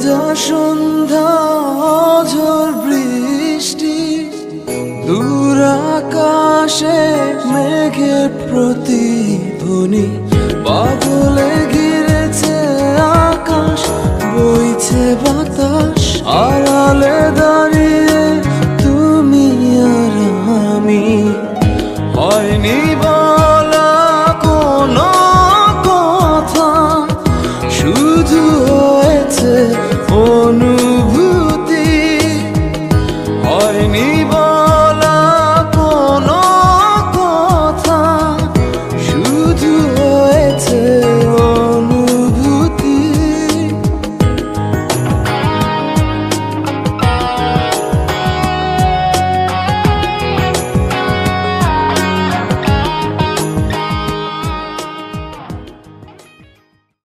ভেজা সন্ধ্যা ঝড় বৃষ্টি, দূর আকাশে মেঘের প্রতিধ্বনি, বাদলে ঘিরেছে আকাশ, বইছে বাতাস, আড়ালে দাঁড়িয়ে